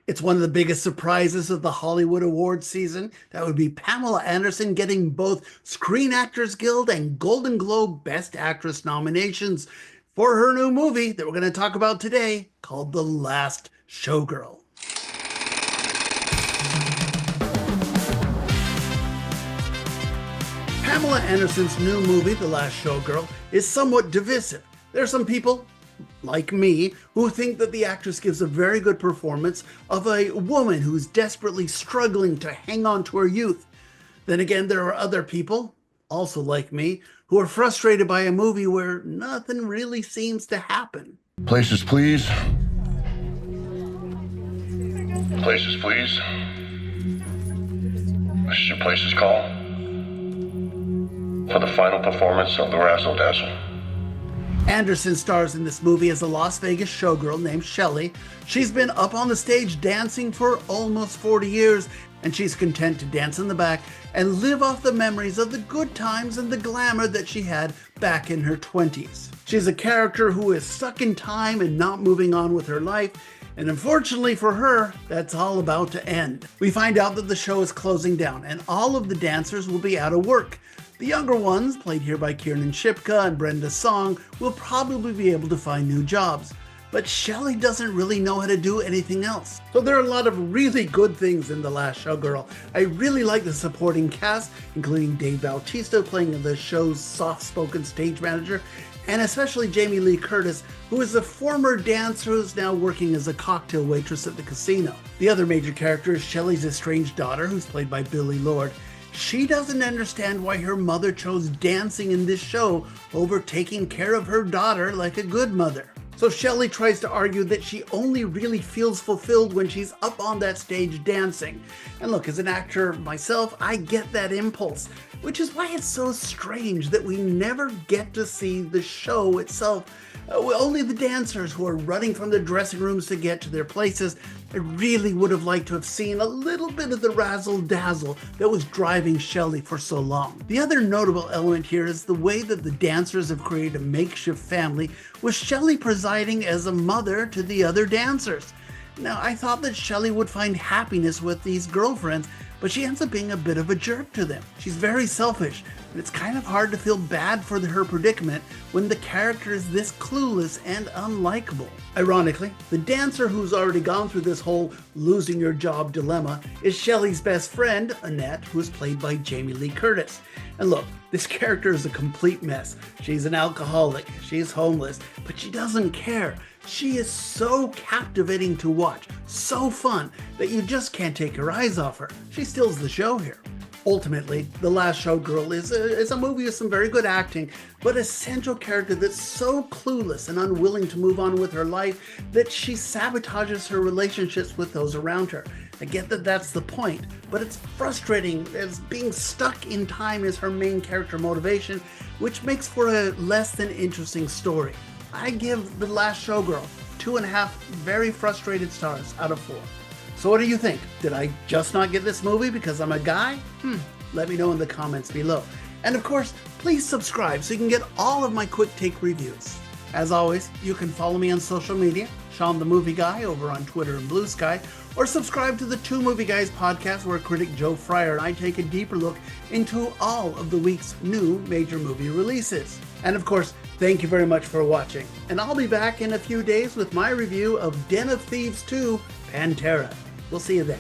It's one of the biggest surprises of the Hollywood Awards season. That would be Pamela Anderson getting both Screen Actors Guild and Golden Globe Best Actress nominations for her new movie that we're going to talk about today called The Last Showgirl. Pamela Anderson's new movie, The Last Showgirl, is somewhat divisive. There are some people, like me, who think that the actress gives a very good performance of a woman who's desperately struggling to hang on to her youth. Then again, there are other people, also like me, who are frustrated by a movie where nothing really seems to happen. Places, please. Places, please. This is your place's call for the final performance of the Razzle Dazzle. Anderson stars in this movie as a Las Vegas showgirl named Shelley. She's been up on the stage dancing for almost 40 years, and she's content to dance in the back and live off the memories of the good times and the glamour that she had back in her 20s. She's a character who is stuck in time and not moving on with her life, and unfortunately for her, that's all about to end. We find out that the show is closing down and all of the dancers will be out of work. The younger ones, played here by Kiernan Shipka and Brenda Song, will probably be able to find new jobs. But Shelley doesn't really know how to do anything else. So there are a lot of really good things in The Last Showgirl. I really like the supporting cast, including Dave Bautista playing the show's soft-spoken stage manager, and especially Jamie Lee Curtis, who is a former dancer who's now working as a cocktail waitress at the casino. The other major character is Shelley's estranged daughter, who's played by Billie Lourd. She doesn't understand why her mother chose dancing in this show over taking care of her daughter like a good mother. So Shelley tries to argue that she only really feels fulfilled when she's up on that stage dancing. And look, as an actor myself, I get that impulse, which is why it's so strange that we never get to see the show itself. Only the dancers who are running from the dressing rooms to get to their places. I really would have liked to have seen a little bit of the razzle-dazzle that was driving Shelley for so long. The other notable element here is the way that the dancers have created a makeshift family, with Shelley presiding as a mother to the other dancers. Now, I thought that Shelley would find happiness with these girlfriends, but she ends up being a bit of a jerk to them. She's very selfish, and it's kind of hard to feel bad for her predicament when the character is this clueless and unlikable. Ironically, the dancer who's already gone through this whole losing your job dilemma is Shelley's best friend, Annette, who's played by Jamie Lee Curtis. And look, this character is a complete mess. She's an alcoholic, she's homeless, but she doesn't care. She is so captivating to watch, so fun, that you just can't take your eyes off her. She steals the show here. Ultimately, The Last Showgirl is a movie with some very good acting, but a central character that's so clueless and unwilling to move on with her life that she sabotages her relationships with those around her. I get that that's the point, but it's frustrating as being stuck in time is her main character motivation, which makes for a less than interesting story. I give The Last Showgirl 2.5 very frustrated stars out of 4. So what do you think? Did I just not get this movie because I'm a guy? Let me know in the comments below. And of course, please subscribe so you can get all of my quick take reviews. As always, you can follow me on social media, Sean the Movie Guy over on Twitter and Blue Sky, or subscribe to the Two Movie Guys podcast where critic Joe Fryer and I take a deeper look into all of the week's new major movie releases. And of course, thank you very much for watching. And I'll be back in a few days with my review of Den of Thieves 2, Pantera. We'll see you then.